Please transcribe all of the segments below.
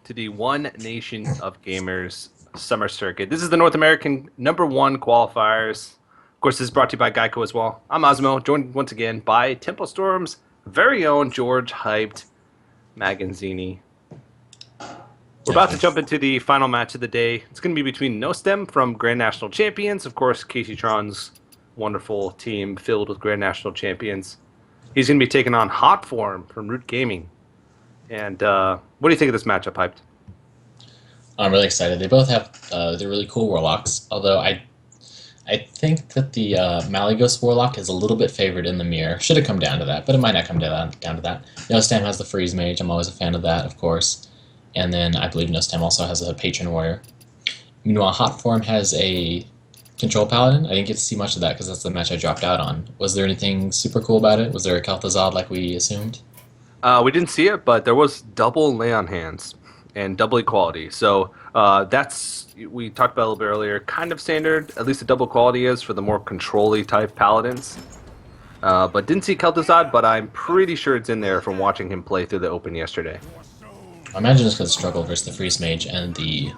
to the One Nation of Gamers Summer Circuit. This is the North American #1 qualifiers. Of course, this is brought to you by GEICO as well. I'm Osmo, joined once again by Temple Storm's very own George Hyped Maganzini. We're about to jump into the final match of the day. It's going to be between Nostam from Grand National Champions, of course, Casey Tron's wonderful team filled with Grand National Champions. He's going to be taking on Hotform from Root Gaming. And what do you think of this matchup, Hyped? I'm really excited. They both have they're really cool warlocks. Although I think that the Malygos warlock is a little bit favored in the mirror. Should have come down to that, but it might not come down to that. Nostam has the freeze mage. I'm always a fan of that, of course. And then I believe Nostam also has a patron warrior. Meanwhile, Hotform has a control paladin. I didn't get to see much of that because that's the match I dropped out on. Was there anything super cool about it? Was there a Kel'Thuzad like we assumed? We didn't see it, but there was double lay on hands and double equality. So that's, we talked about a little bit earlier, kind of standard, at least the double equality is for the more control-y type paladins. But didn't see Kel'Thuzad, but I'm pretty sure it's in there from watching him play through the open yesterday. I imagine it's going to struggle versus the freeze mage and the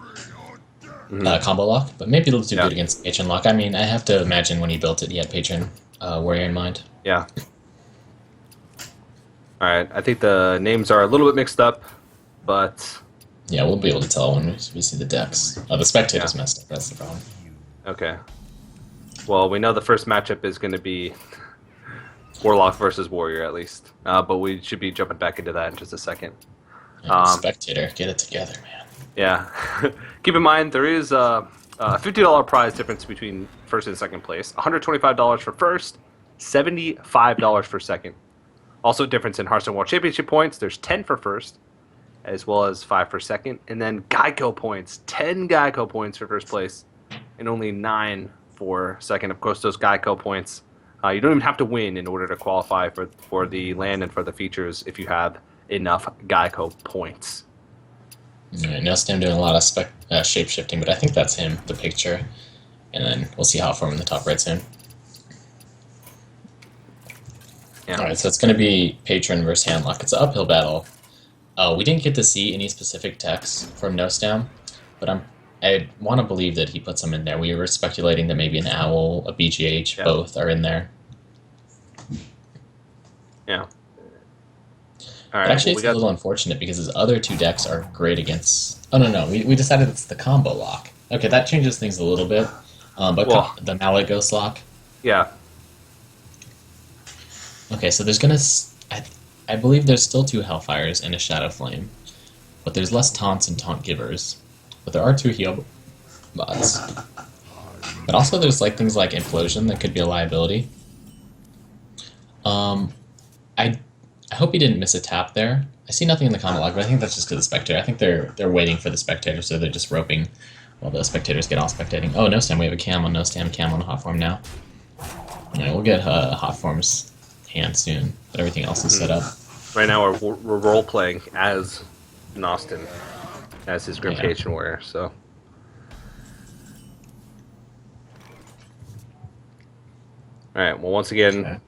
combo lock, but maybe it'll do good against patron lock. I mean, I have to imagine when he built it, he had patron warrior in mind. Yeah. All right, I think the names are a little bit mixed up, but... Yeah, we'll be able to tell when we see the decks. The spectator's messed up, that's the problem. Okay. Well, we know the first matchup is going to be Warlock versus Warrior, at least. But we should be jumping back into that in just a second. Spectator, get it together, man. Yeah. Keep in mind, there is a $50 prize difference between first and second place. $125 for first, $75 for second. Also difference in Hearthstone World Championship points. There's 10 for first, as well as 5 for second. And then GEICO points. 10 GEICO points for first place, and only 9 for second. Of course, those GEICO points, you don't even have to win in order to qualify for the land and for the features if you have enough GEICO points. Alright, Nostam doing a lot of shape-shifting, but I think that's him, the picture. And then we'll see Hotform in the top right soon. Yeah. Alright, so it's going to be Patron versus Handlock. It's an uphill battle. We didn't get to see any specific text from Nostam, but I want to believe that he put some in there. We were speculating that maybe an Owl, a BGH, both are in there. Yeah. All right, but actually, it's a little unfortunate because his other two decks are great against... Oh, no, we decided it's the combo lock. Okay, that changes things a little bit. But the Malygos lock... Yeah. Okay, so there's gonna... I believe there's still 2 Hellfires and a Shadow Flame. But there's less taunts and taunt givers. But there are 2 heal bots. But also there's like things like Implosion that could be a liability. I hope he didn't miss a tap there. I see nothing in the combo log, but I think that's just because of the Spectator. I think they're waiting for the Spectator, so they're just roping while the Spectators get all spectating. Oh, Nostam, we have a cam on Nostam, cam on Hotform now. Alright, we'll get Hotform's hand soon, but everything else is set up. Right now we're role-playing as Nostam, as his Grim Patron Warrior, so... Alright, well, once again... Okay.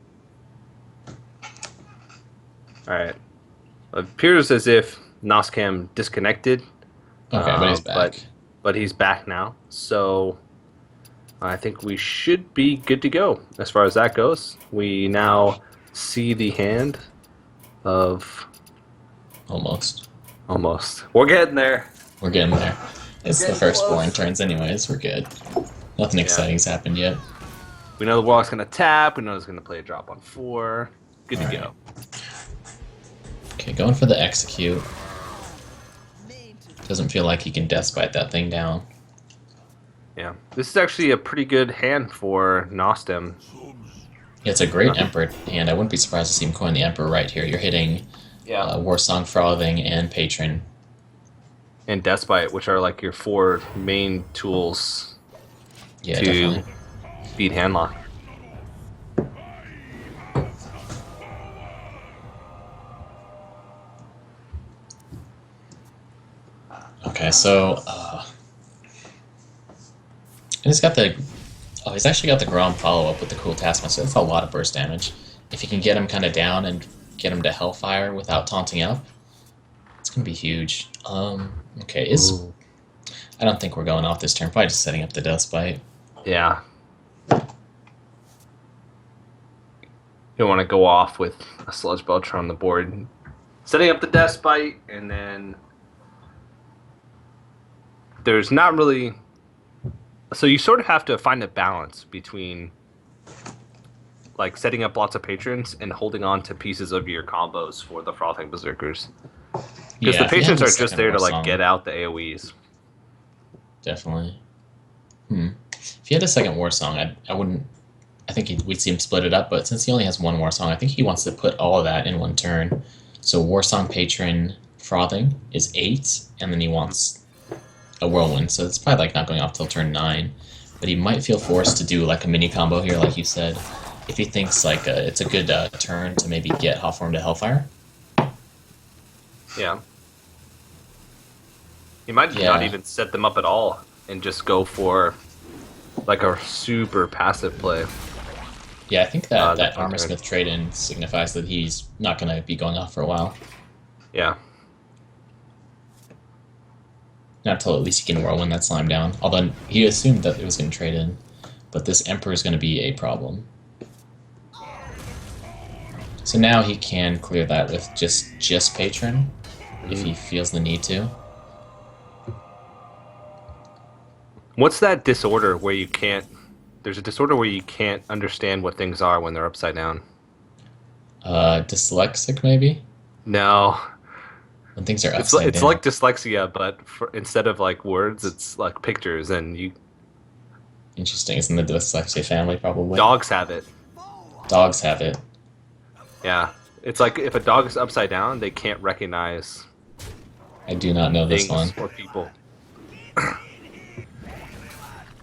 Alright. It appears as if Nostam disconnected. Okay, but he's back. But he's back now, so I think we should be good to go as far as that goes. We now see the hand of... Almost. We're getting there. We're getting there. It's the first boring turns anyways, we're good. Nothing exciting's happened yet. We know the Warlock's going to tap, we know he's going to play a drop on 4. Good to go. Okay, going for the execute. Doesn't feel like he can Deathbite that thing down. Yeah, this is actually a pretty good hand for Nostam. Yeah, it's a great Emperor hand. I wouldn't be surprised to see him coin the Emperor right here. You're hitting Warsong Frothing and Patron. And Deathbite, which are like your 4 main tools to beat Handlock. Okay, so and he's got the he's actually got the Grom follow-up with the cool Taskmaster. That's a lot of burst damage. If you can get him kind of down and get him to Hellfire without taunting up, It's gonna be huge. Okay, is Ooh. I don't think we're going off this turn. Probably just setting up the Dust Bite. Yeah. You don't want to go off with a Sludge Belcher on the board. Setting up the Death Bite, and then there's not really... So you sort of have to find a balance between like setting up lots of patrons and holding on to pieces of your combos for the Frothing Berserkers. Because Yeah, the if you had patrons the are just second there war to like song, get out the AoEs. definitely. If he had a second war song, I wouldn't. I think we'd see him split it up. But since he only has one war song, I think he wants to put all of that in one turn. So war song patron frothing is 8, and then he wants a whirlwind. So it's probably like not going off till turn 9. But he might feel forced to do like a mini combo here, like you said, if he thinks like it's a good turn to maybe get Hotform to Hellfire. Yeah. You might not even set them up at all and just go for like a super passive play. Yeah, I think that Armorsmith trade-in signifies that he's not going to be going off for a while. Yeah. Not until at least he can whirlwind that slime down. Although he assumed that it was going to trade in. But this Emperor is going to be a problem. So now he can clear that with just Patron, if he feels the need to. What's that disorder where you can't... There's a disorder where you can't understand what things are when they're upside down. Dyslexic, maybe? No. When things are upside down. It's like dyslexia, but instead of like words, it's like pictures, and you... Interesting. It's in the dyslexia family, probably. Dogs have it. Dogs have it. Yeah. It's like if a dog is upside down, they can't recognize I do not know this one. or people.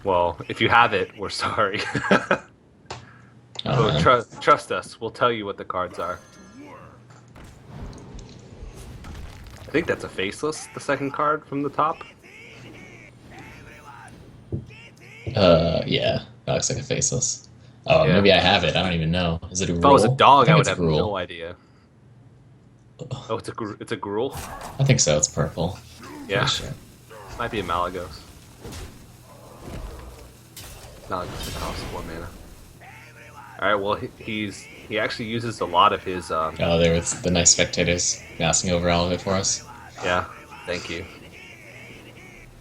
Well, if you have it, we're sorry. Trust us. We'll tell you what the cards are. I think that's a Faceless, the second card from the top. Yeah. That looks like a Faceless. Oh, Yeah. Maybe I have it. I don't even know. Is it a rule? If I was a dog, I would it's a have gruel. no idea. Oh, it's a Gruul? I think so. It's purple. Yeah. Sure. Might be a Malagos. Malagos is cost 4 mana. Alright, well, he actually uses a lot of his... Oh, there was the nice spectators mousing over all of it for us. Yeah, thank you.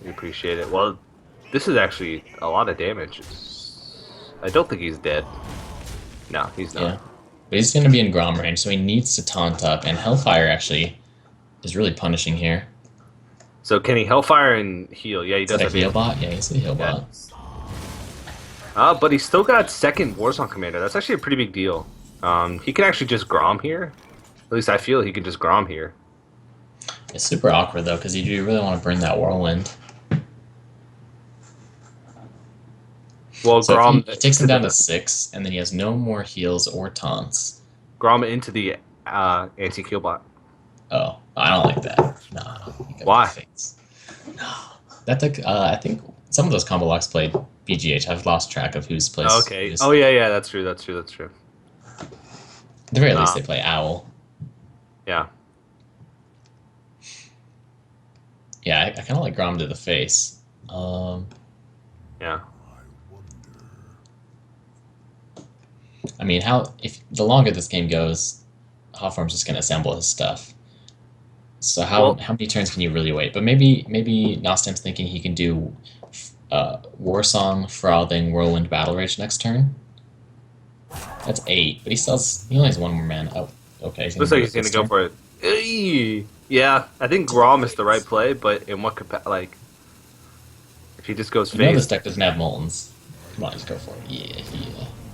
We appreciate it. Well, this is actually a lot of damage. I don't think he's dead. No, he's not. Yeah. But he's going to be in Grom range, so he needs to taunt up, and Hellfire actually is really punishing here. So can he Hellfire and heal? Yeah, he does have a heal bot? Yeah, he's a heal bot. But he's still got second Warsong Commander. That's actually a pretty big deal. He can actually just Grom here. At least I feel he can just Grom here. It's super awkward, though, because you really want to burn that Whirlwind. Well, so Grom... He takes him down to 6, and then he has no more heals or taunts. Grom into the anti-kill bot. Oh, I don't like that. No. Why? No. That took, I think some of those combo locks played BGH. I've lost track of who's played. Okay. Oh, yeah, that's true. At the very least, they play Owl. Yeah. Yeah, I kind of like Grom to the face. Yeah. I mean, if the longer this game goes, Hotform's just gonna assemble his stuff. So how many turns can you really wait? But maybe Nostam's thinking he can do Warsong, Frothing, Whirlwind, Battle Rage next turn. That's 8, but he only has 1 more mana. Oh, okay. Looks like he's gonna go for it. Eey! Yeah, I think Grom is the right play, but in what capacity? If he just goes face. This deck doesn't have Moltens. Come on, just go for it.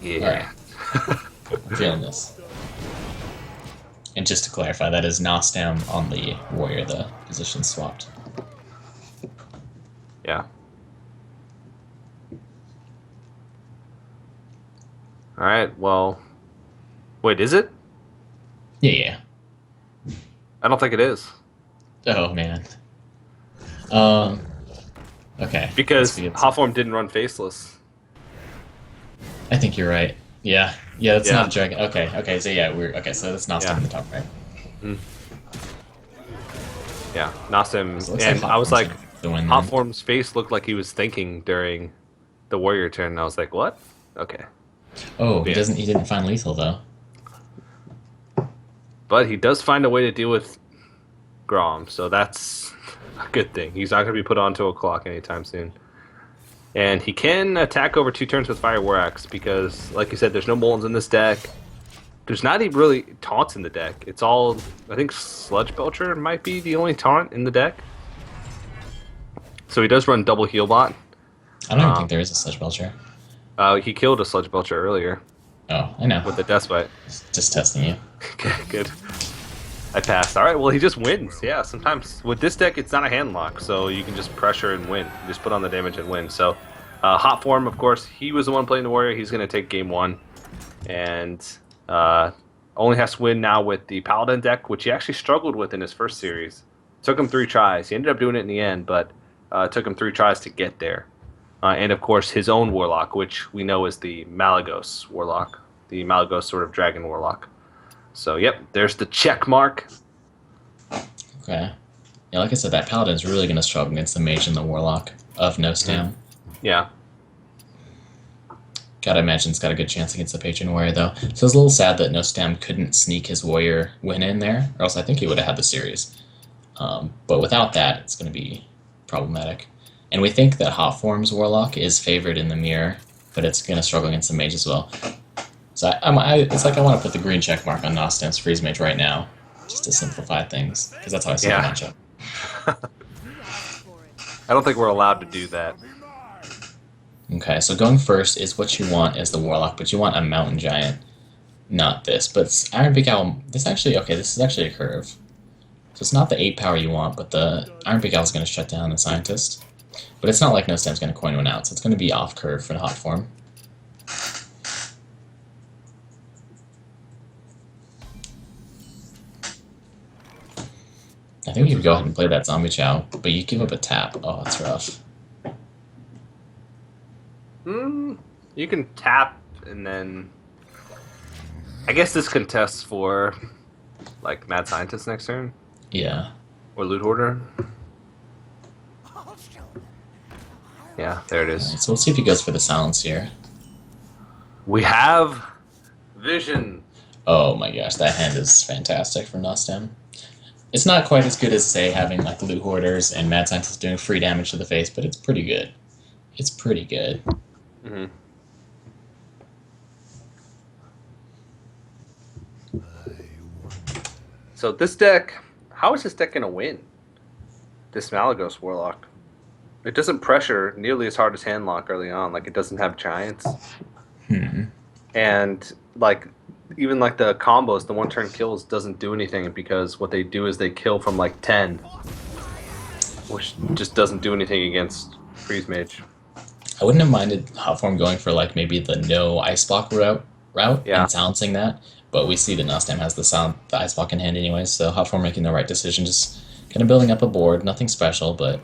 Yeah. All right. I'm feeling this. And just to clarify, that is Nostam on the Warrior, the position swapped. Yeah. Alright, well... Wait, is it? Yeah. I don't think it is. Oh, man. Okay. Because Hotform didn't run Faceless. I think you're right. Yeah, that's not a dragon. Okay, so yeah, so that's Nostam in the top right. Yeah, Nostam, So it looks like and I was Hotform's like, gonna the win then. Hotform's face looked like he was thinking during the warrior turn, and I was like, what? Okay. Oh, he Yeah. doesn't. He didn't find lethal though. But he does find a way to deal with Grom, so that's a good thing. He's not going to be put onto a clock anytime soon. And he can attack over 2 turns with Fire War Axe because, like you said, there's no Molens in this deck. There's not even really taunts in the deck. It's all, I think Sludge Belcher might be the only taunt in the deck. So he does run double heal bot. I don't even think there is a Sludge Belcher. He killed a Sludge Belcher earlier Oh, I know. with the Death Bite. Just testing you. Okay, good. I passed. All right, well, he just wins. Yeah, sometimes with this deck, it's not a hand lock, so you can just pressure and win. You just put on the damage and win. So, Hotform, of course, he was the one playing the Warrior. He's going to take game 1. And only has to win now with the Paladin deck, which he actually struggled with in his first series. Took him 3 tries. He ended up doing it in the end, but it took him 3 tries to get there. And, of course, his own Warlock, which we know is the Malagos Warlock. The Malagos sort of Dragon Warlock. So, yep, there's the check mark. Okay. Yeah, like I said, that Paladin's really going to struggle against the Mage and the Warlock of Nostam. Yeah. Gotta imagine it's got a good chance against the Patron Warrior, though. So it's a little sad that Nostam couldn't sneak his Warrior win in there, or else I think he would have had the series. But without that, it's going to be problematic. And we think that Hotform's Warlock is favored in the mirror, but it's going to struggle against the Mage as well. So it's like I want to put the green check mark on Nostam's Freeze Mage right now, just to simplify things, because that's how I see the matchup. I don't think we're allowed to do that. Okay, so going first is what you want as the Warlock, but you want a Mountain Giant, not this. But Iron Big Owl, this is actually a curve. So it's not the 8 power you want, but the Iron Big Owl is going to shut down the Scientist. But it's not like Nostam's going to coin one out, so it's going to be off curve for the Hotform. I think you could go ahead and play that Zombie Chow, but you give up a tap. Oh, that's rough. You can tap and then... I guess this contests for, like, Mad Scientist next turn? Yeah. Or Loot Hoarder? Yeah, there it is. Right, so we'll see if he goes for the Silence here. We have Vision. Oh my gosh, that hand is fantastic for Nostam. It's not quite as good as, say, having like Loot Hoarders and Mad Scientist doing free damage to the face, but it's pretty good. It's pretty good. Mm-hmm. So this deck, how is this deck going to win? This Malagos Warlock. It doesn't pressure nearly as hard as Handlock early on. Like, it doesn't have Giants. And, like, even, like, the combos, the one-turn kills doesn't do anything because what they do is they kill from, like, 10. Which just doesn't do anything against Freeze Mage. I wouldn't have minded Hotform going for, like, maybe the no Ice Block route Yeah. and silencing that. But we see that Nostam has the Ice Block in hand anyways, so Hotform making the right decision, just kind of building up a board, nothing special, but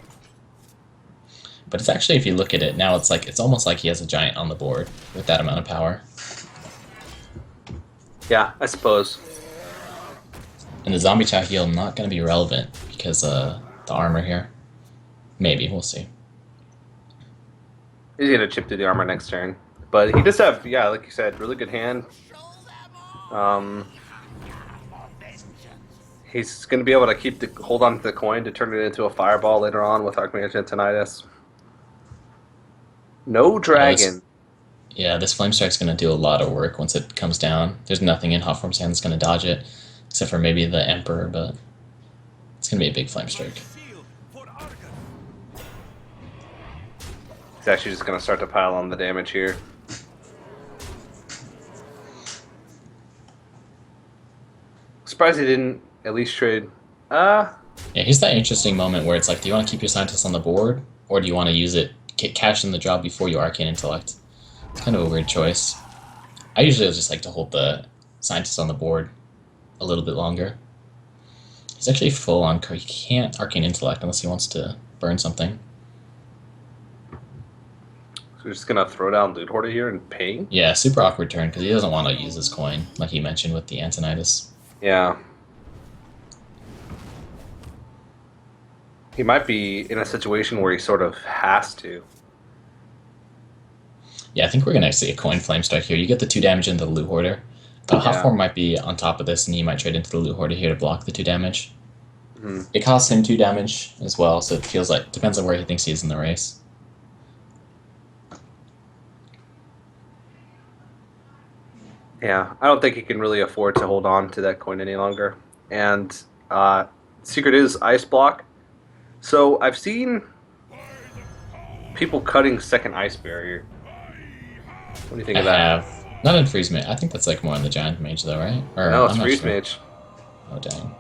it's actually, if you look at it, now it's almost like he has a Giant on the board with that amount of power. Yeah, I suppose. And the Zombie Chow heal not going to be relevant because the armor here. Maybe, we'll see. He's going to chip through the armor next turn. But he does have, yeah, like you said, really good hand. He's going to be able to hold on to the coin to turn it into a fireball later on with Archmage Tinnitus. No dragon. This Flame Strike's going to do a lot of work once it comes down. There's nothing in Hotform's hand that's going to dodge it, except for maybe the Emperor, but it's going to be a big Flame Strike. He's actually just going to start to pile on the damage here. Surprised he didn't at least trade. Yeah, here's that interesting moment where it's like, do you want to keep your Scientist on the board, or do you want to use it, cash in the job before you Arcane Intellect? It's kind of a weird choice. I usually just like to hold the Scientist on the board a little bit longer. He's actually full on, he can't Arcane Intellect unless he wants to burn something. So we're just going to throw down Loot Hoarder here and pay? Yeah, super awkward turn, because he doesn't want to use his coin, like he mentioned with the Antonitis. Yeah. He might be in a situation where he sort of has to. Yeah, I think we're gonna see a coin flame strike here. You get the 2 damage into the loot hoarder. Yeah. Hotform might be on top of this, and he might trade into the loot hoarder here to block the 2 damage. Hmm. It costs him 2 damage as well, so it feels like depends on where he thinks he is in the race. Yeah, I don't think he can really afford to hold on to that coin any longer. And secret is ice block. So I've seen people cutting second ice barrier. What do you think I of that? have not in freeze mage. I think that's like more in the giant mage though, right? Or No, it's I'm not freeze sure. mage. Oh dang.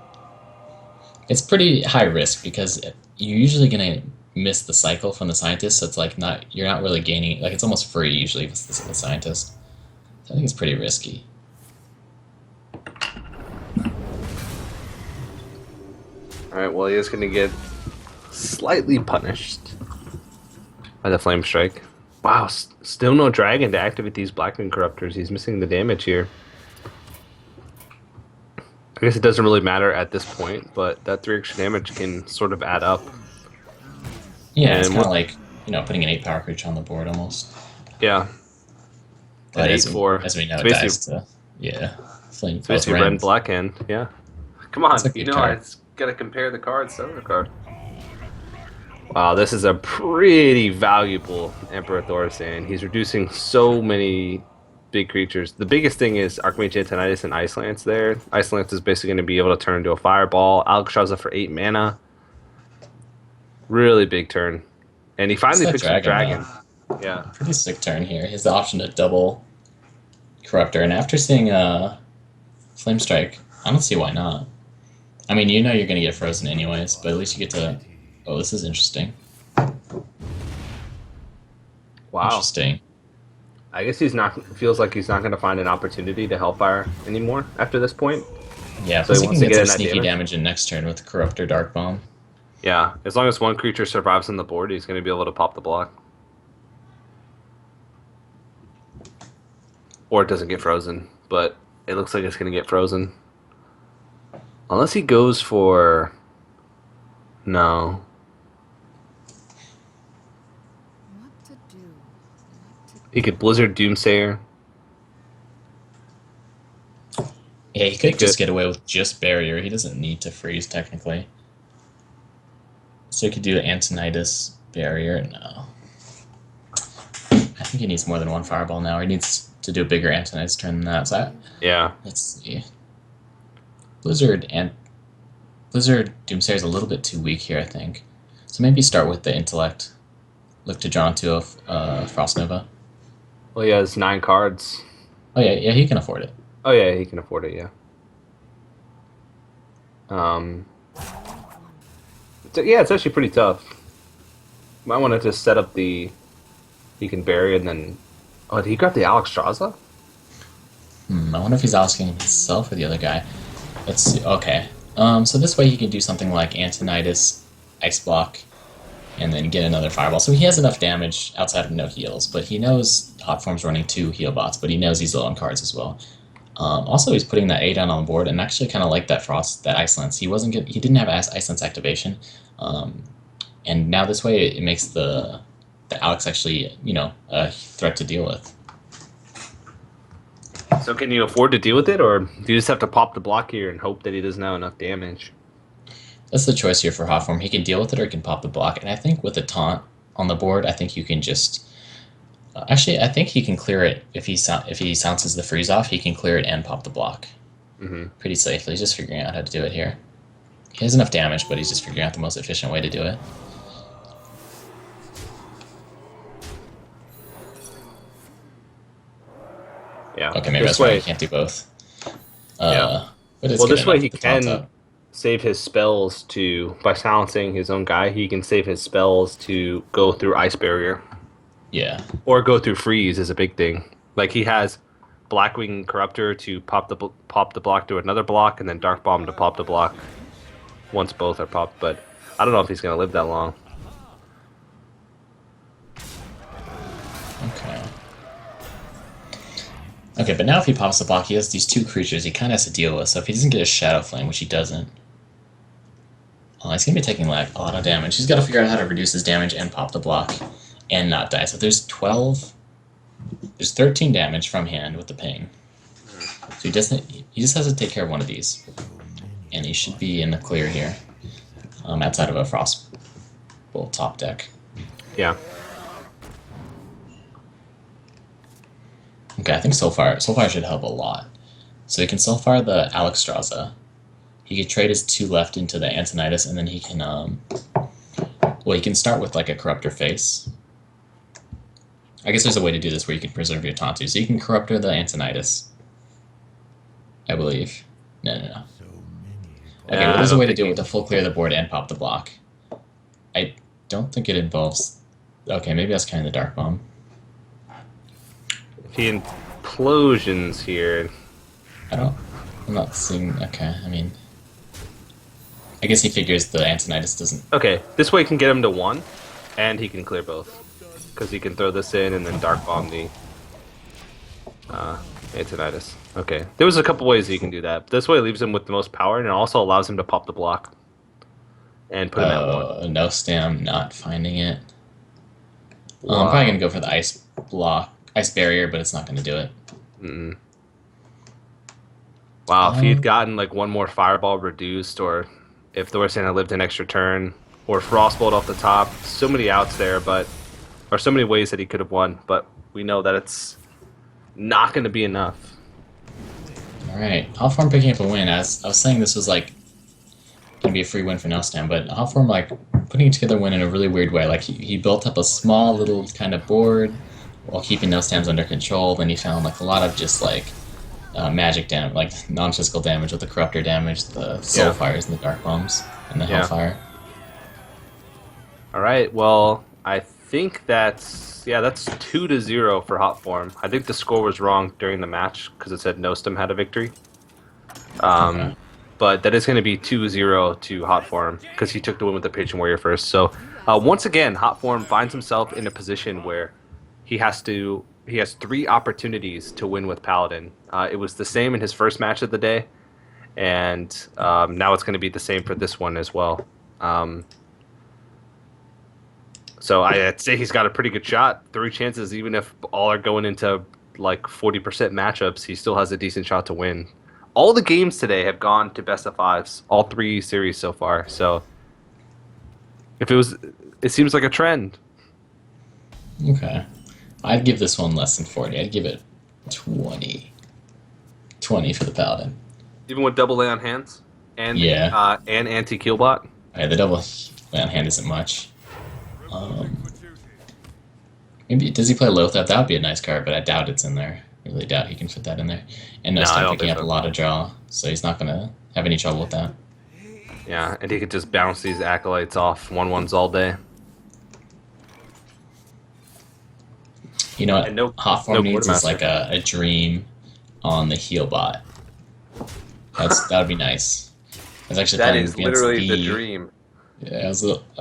It's pretty high risk because you're usually gonna miss the cycle from the scientist, so it's like you're not really gaining, like it's almost free usually with the scientist. So I think it's pretty risky. All right, well, he is going to get slightly punished by the flame strike. Wow, still no dragon to activate these Blackwing Corruptors. He's missing the damage here. I guess it doesn't really matter at this point, but that 3 extra damage can sort of add up. Yeah, it's And kind of like, putting an 8 power creature on the board almost. yeah, But an as 8/4. as we know, It's it basically dies to, yeah, flame. it's Oh, it's basically red and Rend. black hand. Yeah, come That's on, a you good know I card. gotta compare the cards to the other card. Wow, this is a pretty valuable Emperor Thorsan. He's reducing so many big creatures. The biggest thing is Archmage Antonidas and Ice Lance there. Ice Lance is basically going to be able to turn into a Fireball. Alexstrasza for 8 mana. Really big turn. And he It's finally that picks up dragon Dragon. though. Yeah. Pretty sick turn here. He has the option to double Corruptor, and after seeing Flame Strike, I don't see why not. I mean, you're gonna get frozen anyways, but at least you get to. Oh, this is interesting. Wow. Interesting. I guess feels like he's not going to find an opportunity to Hellfire anymore after this point. Yeah, So he plus he wants can to get get some in that sneaky damage. damage in next turn with Corruptor Dark Bomb. Yeah, as long as one creature survives on the board, he's going to be able to pop the block. Or it doesn't get frozen, but it looks like it's going to get frozen. Unless he goes for... No. What to do? He could Blizzard Doomsayer. Yeah, he He could could. just get away with just Barrier. He doesn't need to freeze technically. So he could do Antonidas Barrier. No. I think he needs more than one Fireball now. He needs to do a bigger Antonidas turn than that. So Yeah. let's see. Blizzard Doomsayer is a little bit too weak here, I think. So maybe start with the Intellect. Look to draw into a Frost Nova. Well, he has 9 cards. Oh yeah, he can afford it. Oh, yeah, he can afford it, yeah. Um, yeah, it's actually pretty tough. Might want to just set up the... He can bury and then... Oh, did he grab the Alexstrasza? I wonder if he's asking himself or the other guy. Let's see. Okay. So this way he can do something like Antonidas, Ice Block, and then get another Fireball. So he has enough damage outside of no heals, but he knows Hotform's running 2 heal bots, but he knows he's low on cards as well. Also, he's putting that A down on the board, and actually kind of like that Ice Lance. He didn't have Ice Lance activation, and now this way it makes the Alex actually a threat to deal with. So can you afford to deal with it, or do you just have to pop the block here and hope that he doesn't have enough damage? That's the choice here for Hotform. He can deal with it or he can pop the block, and I think with a taunt on the board, I think you can just. Actually, I think he can clear it if he sounces the freeze off. He can clear it and pop the block pretty safely. He's just figuring out how to do it here. He has enough damage, but he's just figuring out the most efficient way to do it. Yeah. Okay, maybe this that's why way, he can't do both. Yeah. But it's Well, good this way enough he to taunt can up. save his spells by silencing his own guy. He can save his spells to go through Ice Barrier Yeah. or go through Freeze is a big thing. Like he has Blackwing Corruptor to pop the block to another block, and then Dark Bomb to pop the block once both are popped. But I don't know if he's gonna live that long. Okay. Okay, but now if he pops the block, he has these 2 creatures he kind of has to deal with. So if he doesn't get a Shadow Flame, which he doesn't, Oh, he's gonna be taking like a lot of damage. He's got to figure out how to reduce his damage and pop the block, and not die. So there's 12. There's 13 damage from hand with the ping. So he doesn't. He just has to take care of one of these, and he should be in the clear here, outside of a Frostbolt top deck. Yeah. Okay, I think Soulfire should help a lot. So he can Soulfire the Alexstrasza. He could trade his 2 left into the Antonidas, and then he can, well, he can start with like a Corruptor face. I guess there's a way to do this where you can preserve your Tantu. So you can Corruptor the Antonidas, I believe. No. Okay, well, there's a way to do it with the full clear of the board and pop the block. I don't think it involves... Okay, maybe that's kind of the Dark Bomb. If he implosions here... I'm not seeing... Okay, I mean... I guess he figures the Antonidas doesn't... Okay, this way can get him to 1, and he can clear both. Because he can throw this in and then Dark Bomb the Antonidas. Okay, there was a couple ways he can do that. This way leaves him with the most power, and it also allows him to pop the block. And put him at 1. Nostam not finding it. Wow. I'm probably going to go for the Ice Barrier, but it's not going to do it. Mm-mm. Wow, if he had gotten like one more Fireball reduced, or if the Santa lived an extra turn, or Frostbolt off the top, so many outs there, or so many ways that he could have won, but we know that it's not going to be enough. Alright, Hotform picking up a win. As I was saying, this was like going to be a free win for Nostam, but Hotform like putting together a win in a really weird way. Like he built up a small little kind of board while keeping Nostams under control. Then he found like a lot of just like magic damage, like non-physical damage with the Corruptor damage, the Soul Fires and the Dark Bombs, and the Hellfire. Alright, well, I think that's 2-0 for Hotform. I think the score was wrong during the match because it said Nostam had a victory. Okay. But that is going to be 2-0 to Hotform because he took the win with the Patron Warrior first. So once again, Hotform finds himself in a position where he has 3 opportunities to win with Paladin. It was the same in his first match of the day, and now it's going to be the same for this one as well. So I'd say he's got a pretty good shot. 3 chances, even if all are going into like 40% matchups, he still has a decent shot to win. All the games today have gone to best of 5s, all 3 series so far. So it seems like a trend. Okay. I'd give this one less than 40. I'd give it 20. 20 for the Paladin. Even with double lay on hands and and anti-killbot. The double lay on hand isn't much. Maybe does he play Lothar? That would be a nice card, but I doubt it's in there. I really doubt he can fit that in there. And Nostam picking up a lot of draw, so he's not going to have any trouble with that. Yeah, and he could just bounce these acolytes off 1/1s all day. You know what? Hotform needs is like a dream on the heal bot. That would be nice. I was actually playing against literally the dream. Yeah,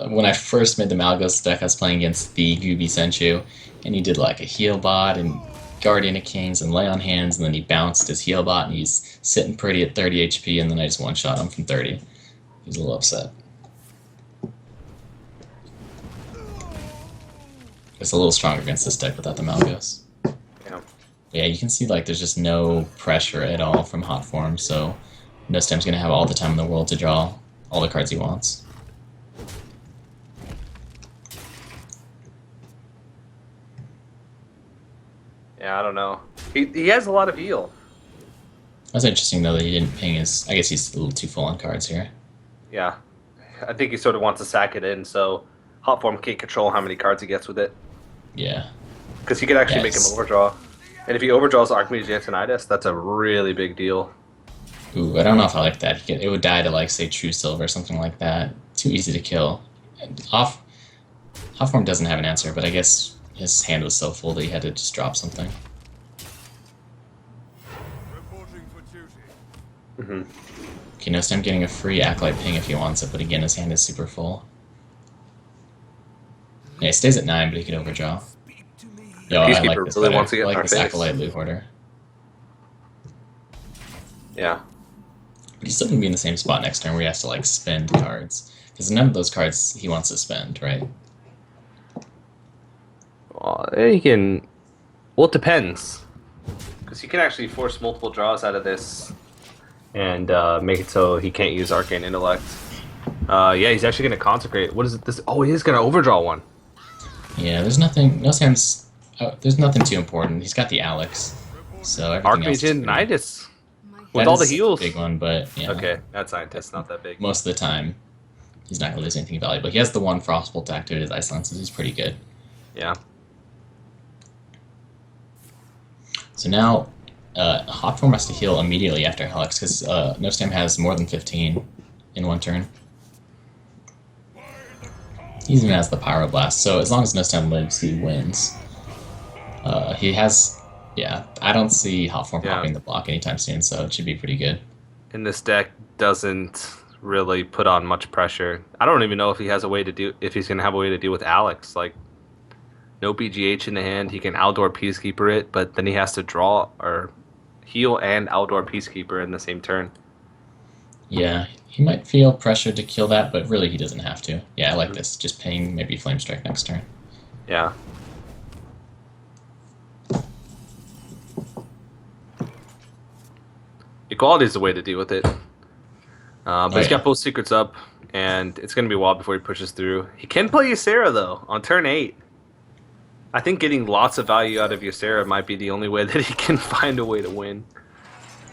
when I first made the Malygos deck, I was playing against the Gooby Senchu, and he did like a heal bot and Guardian of Kings and Lay on Hands, and then he bounced his heal bot, and he's sitting pretty at 30 HP, and then I just one-shot him from 30. He's a little upset. It's a little stronger against this deck without the Malygos. Yeah. Yeah, you can see like there's just no pressure at all from Hotform, so Nostam's going to have all the time in the world to draw all the cards he wants. Yeah, I don't know. He has a lot of heal. That's interesting, though, that he didn't ping his... I guess he's a little too full on cards here. Yeah. I think he sort of wants to sack it in, so Hotform can't control how many cards he gets with it. Yeah. Because he could actually make him overdraw. And if he overdraws Archimedes Antonidas, that's a really big deal. Ooh, I don't know if I like that. It would die to, like, say, True Silver or something like that. Too easy to kill. And Hotform doesn't have an answer, but I guess his hand was so full that he had to just drop something. Mm-hmm. Okay, Nostam getting a free Acolyte ping if he wants it, but again, his hand is super full. Yeah, he stays at 9, but he could overdraw. Yo, I like this really better. wants to get I like in our this face. Acolyte Loot Hoarder. Yeah. He's still going to be in the same spot next turn where he has to, like, spend cards. Because none of those cards he wants to spend, right? He can. Well, it depends. Because he can actually force multiple draws out of this and make it so he can't use Arcane Intellect. Yeah, he's actually going to consecrate. What is it? This? Oh, he is going to overdraw one. Yeah, there's nothing. No Sam's. There's nothing too important. He's got the Alex, so everything else. Archmage Nidus. My With That all the is a heals. big one, but yeah. Okay, that's scientist, not that big. Most of the time, he's not going to lose anything valuable. He has the one Frostbolt to activate his Ice Lances. He's pretty good. Yeah. So now, Hotform has to heal immediately after Helix because Nostam has more than 15 in one turn. He even has the Pyroblast, so as long as Nostam lives, he wins. He has, yeah, I don't see Hotform popping the block anytime soon, so it should be pretty good. And this deck doesn't really put on much pressure. I don't even know if he has a way to do, if he's going to have a way to deal with Alex. Like, no BGH in the hand, he can outdoor Peacekeeper it, but then he has to draw or heal and outdoor Peacekeeper in the same turn. Yeah, he might feel pressured to kill that, but really he doesn't have to. Yeah, I like this. Just paying maybe Flame Strike next turn. Yeah. Equality is the way to deal with it. But he's got both secrets up, and it's going to be a while before he pushes through. He can play Ysera, though, on turn 8. I think getting lots of value out of Ysera might be the only way that he can find a way to win.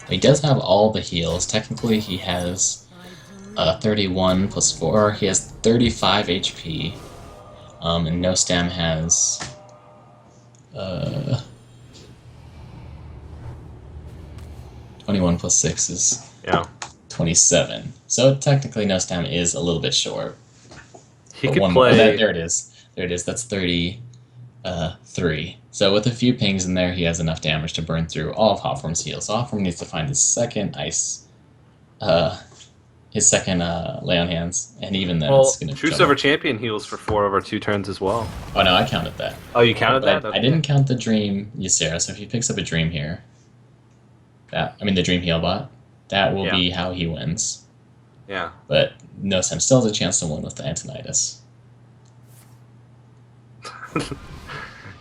He does have all the heals. Technically, he has 31 plus 4. He has 35 HP. And Nostam has... 21 plus 6 is 27. So technically, Nostam is a little bit short. He But could one play... more. There it is. There it is. That's 33. So with a few pings in there, he has enough damage to burn through all of Hotform's heals. So Hotform needs to find his second ice, lay on hands, and even then, it's going to. True Silver Champion heals for 4 over 2 turns as well. Oh no, I counted that. Oh, you counted that? I didn't count the Dream Ysera. So if he picks up a Dream here, the Dream Heal Bot, that will be how he wins. Yeah. But Nostam still has a chance to win with the Antonidas.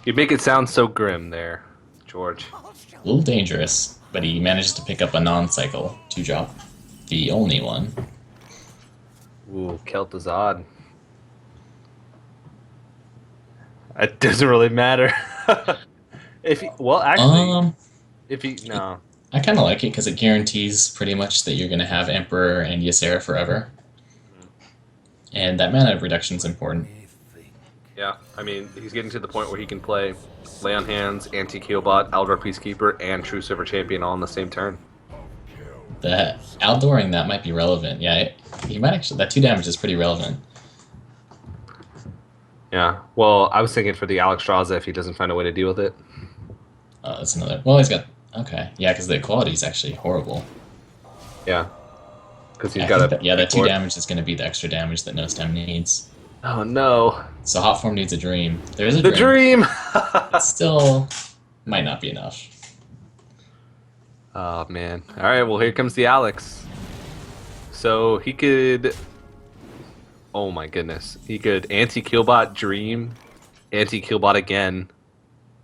You make it sound so grim there, George. A little dangerous, but he manages to pick up a non-cycle 2-drop. The only one. Ooh, Kel'Thuzad. It doesn't really matter. If he, well, actually, if he no, I kind of like it because it guarantees pretty much that you're going to have Emperor and Ysera forever, and that mana reduction is important. yeah. I mean, he's getting to the point where he can play Lay on Hands, Anti-Keelbot, Eldar Peacekeeper, and True Silver Champion all in the same turn. The outdooring that might be relevant. Yeah, he might actually. That 2 damage is pretty relevant. Yeah. Well, I was thinking for the Alexstrasza if he doesn't find a way to deal with it. That's another. Well, he's got. Okay, yeah, because the equality is actually horrible. Yeah. Because he's got a. Yeah, that 2 damage is going to be the extra damage that Nostam needs. Oh no. So Hotform needs a Dream. There is a The dream. It still might not be enough. Oh man. All right. Well, here comes the Alex. So he could. Oh my goodness. He could Anti-Keelbot Dream, Anti-Keelbot again,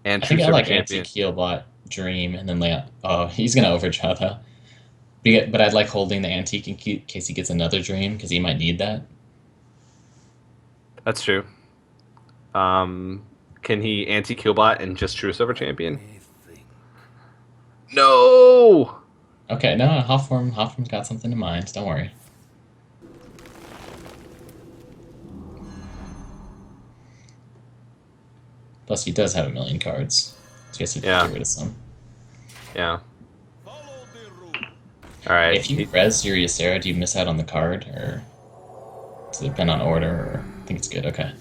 and I True think I Silver like Champion. Anti-Keelbot Dream and then lay out. Oh, he's going to overdraw though. But I'd like holding the Antique in case he gets another Dream because he might need that. That's true. Can he Anti-Keelbot and just True Silver Champion? No. Okay, no, Hotform's got something in mind. Don't worry. Plus, he does have a million cards. So I guess he can get rid of some. Yeah. All right. If you res your Ysera, do you miss out on the card, or does it depend on order? Or I think it's good. Okay.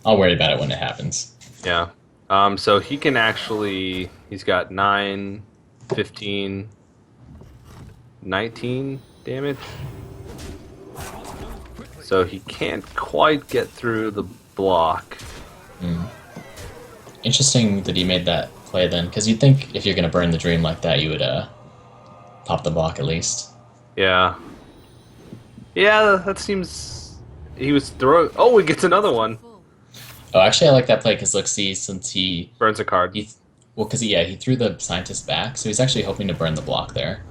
I'll worry about it when it happens. Yeah. So he can actually. He's got 9, 15, 19 damage. So he can't quite get through the block. Interesting that he made that play then, because you'd think if you're going to burn the Dream like that, you would pop the block at least. Yeah. Yeah, that seems. He was throwing. Oh, he gets another one. Full. Oh, actually, I like that play because look, see, since Burns a card. well, because he threw the scientist back, so he's actually hoping to burn the block there,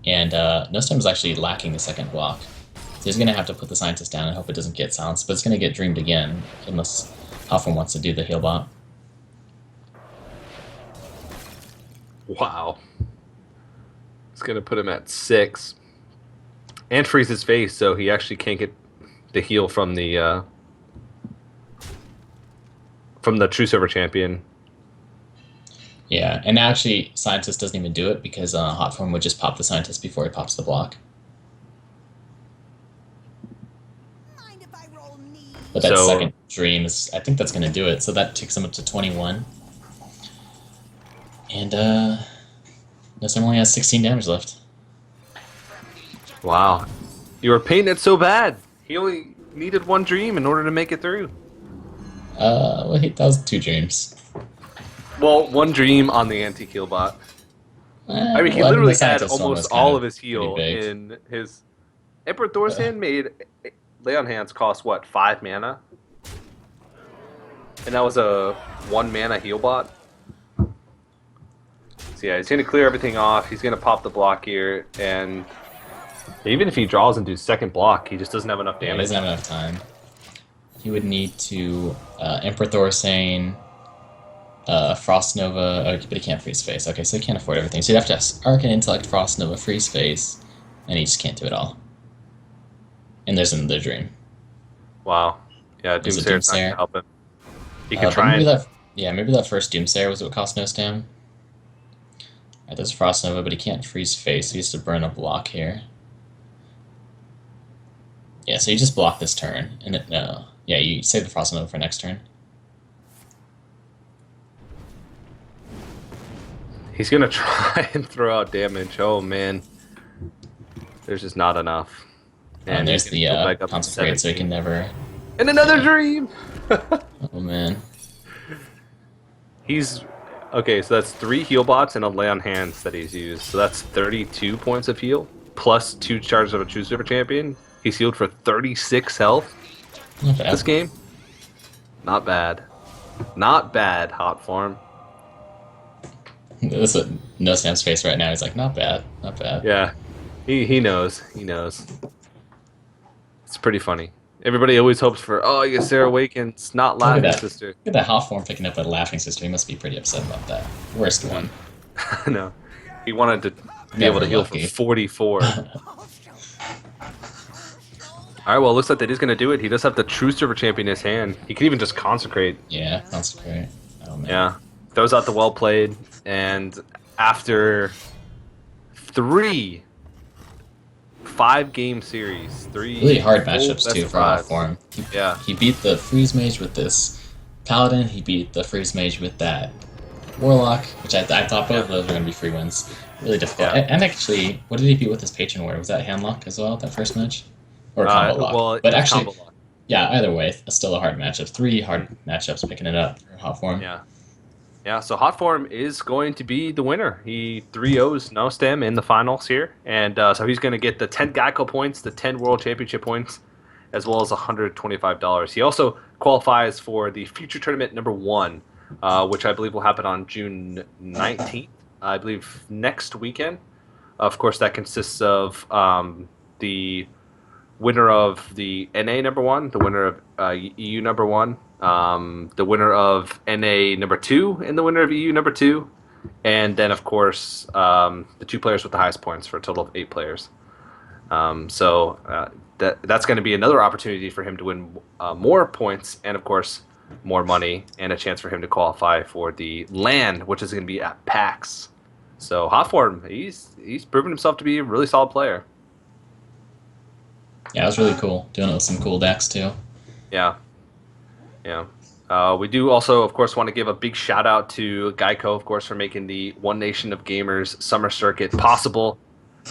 and Nostam is actually lacking the second block, so he's gonna have to put the scientist down and hope it doesn't get silenced, but it's gonna get dreamed again unless Hotform wants to do the heal bot. Wow. It's gonna put him at 6, and freeze his face, so he actually can't get the heal from the True Server champion. Yeah, and actually, scientist doesn't even do it because Hotform would just pop the scientist before he pops the block. Mind if I roll knee? But that So- second dream is, I think that's going to do it. So that takes him up to 21. And Nostam only has 16 damage left. Wow. You were painting it so bad. He only needed one dream in order to make it through. Well, that was 2 dreams. Well, one dream on the anti-heal bot. I mean, he Well, literally the had scientist one almost was kind all of his pretty heal big. in his. Emperor Thor's hand made Lay on Hands cost what, 5 mana? And that was a 1 mana heal bot. So yeah, he's gonna clear everything off. He's gonna pop the block here, and even if he draws into his second block, he just doesn't have enough Yeah, he damage. doesn't have enough time. He would need to Emperor Thorsane, Frost Nova, oh, but he can't freeze face. Okay, so he can't afford everything. So he'd have to Arcane Intellect, Frost Nova, freeze face, and he just can't do it all. And there's another dream. Wow. Yeah, There's a Doomsayer's not Doomsayer. gonna help him. He can But try maybe and. maybe that first Doomsayer was what cost Nostam. Alright, there's Frost Nova, but he can't freeze face, so he has to burn a block here. Yeah, so you just block this turn, and no. Yeah, you save the Frost Nova for next turn. He's gonna try and throw out damage. Oh man, there's just not enough. And there's he's the gonna go back up to Consecrate, so he 17. can never... And another dream. Oh man. He's okay. So that's 3 heal bots and a Lay on Hands that he's used. So that's 32 points of heal plus 2 charges of a True Super Champion. He's healed for 36 health Not bad. this game. Not bad. Not bad. Hotform. This is Nostam's face right now. He's like, not bad, not bad. Yeah, he knows. He knows. It's pretty funny. Everybody always hopes for, oh, I guess Sarah Awakens, not Look at Laughing that. Sister. Look at that Hotform picking up a Laughing Sister. He must be pretty upset about that. Worst one. No, he wanted to be Never able to heal lucky. for 44. All right, well, it looks like that is going to do it. He does have the True Server Champion in his hand. He can even just consecrate. Yeah, Consecrate. Oh man. Yeah, throws out the well played, and after 3 5-game series, 3 Really hard full matchups best too of for fives. Hotform. Yeah. He beat the Freeze Mage with this Paladin. He beat the Freeze Mage with that Warlock, which I thought both of those were going to be free wins. Really difficult. Yeah. And actually, what did he beat with his Patron Ward? Was that Handlock as well, that first match? Or Combo Lock? Well, but it's actually, combo lock. yeah, either way, it's still a hard matchup. 3 hard matchups picking it up for Hotform. Yeah. Yeah, so Hotform is going to be the winner. He 3-0s Nostam in the finals here. And so he's going to get the 10 GEICO points, the 10 World Championship points, as well as $125. He also qualifies for the Future Tournament number 1, which I believe will happen on June 19th. I believe next weekend. Of course, that consists of the winner of the NA number 1, the winner of EU number 1, the winner of NA number 2, and the winner of EU number 2, and then of course the 2 players with the highest points for a total of 8 players. So that's going to be another opportunity for him to win more points, and of course more money, and a chance for him to qualify for the LAN, which is going to be at PAX. So Hotform, he's proven himself to be a really solid player. Yeah, it was really cool. Doing it with some cool decks too. Yeah. Yeah. We do also, of course, want to give a big shout out to GEICO, of course, for making the One Nation of Gamers summer circuit possible.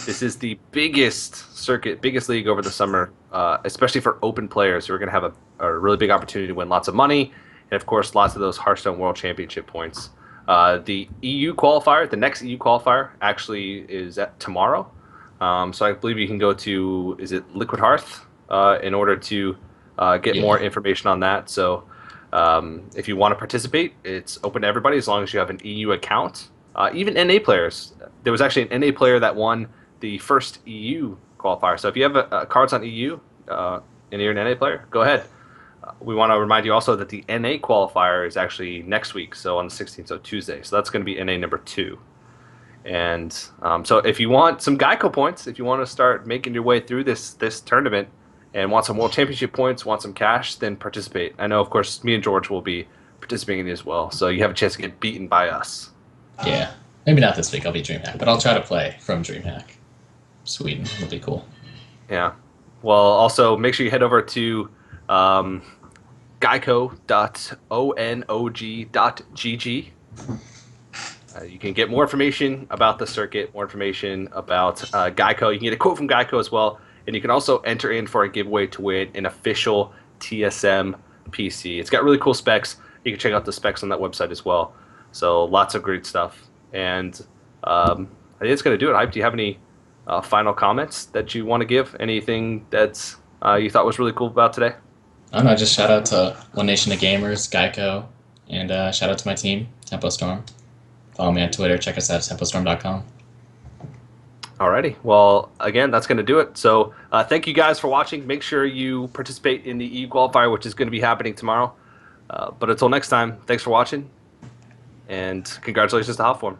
This is the biggest circuit, biggest league over the summer, especially for open players who are going to have a really big opportunity to win lots of money and, of course, lots of those Hearthstone World Championship points. The EU qualifier, the next EU qualifier, actually is tomorrow. So I believe you can go to, is it Liquid Hearth, in order to get Yeah. more information on that. So if you want to participate, it's open to everybody as long as you have an EU account. Even NA players. There was actually an NA player that won the first EU qualifier. So if you have cards on EU and you're an NA player, go ahead. We want to remind you also that the NA qualifier is actually next week, so on the 16th, so Tuesday. So that's going to be NA number 2. And so if you want some GEICO points, if you want to start making your way through this tournament and want some World Championship points, want some cash, then participate. I know, of course, me and George will be participating as well, so you have a chance to get beaten by us. Yeah. Maybe not this week. I'll be DreamHack, but I'll try to play from DreamHack. Sweden would be cool. Yeah. Well, also make sure you head over to geico.onog.gg. You can get more information about the circuit, more information about GEICO. You can get a quote from GEICO as well, and you can also enter in for a giveaway to win an official TSM PC. It's got really cool specs. You can check out the specs on that website as well. So lots of great stuff. And I think it's going to do it. Hype, do you have any final comments that you want to give? Anything that's you thought was really cool about today? I don't know, just shout out to One Nation of Gamers, GEICO, and shout out to my team, Tempo Storm. Follow me on Twitter. Check us out at tempostorm.com. Alrighty. Well, again, that's going to do it. So thank you guys for watching. Make sure you participate in the EU qualifier, which is going to be happening tomorrow. But until next time, thanks for watching, and congratulations to Hotform.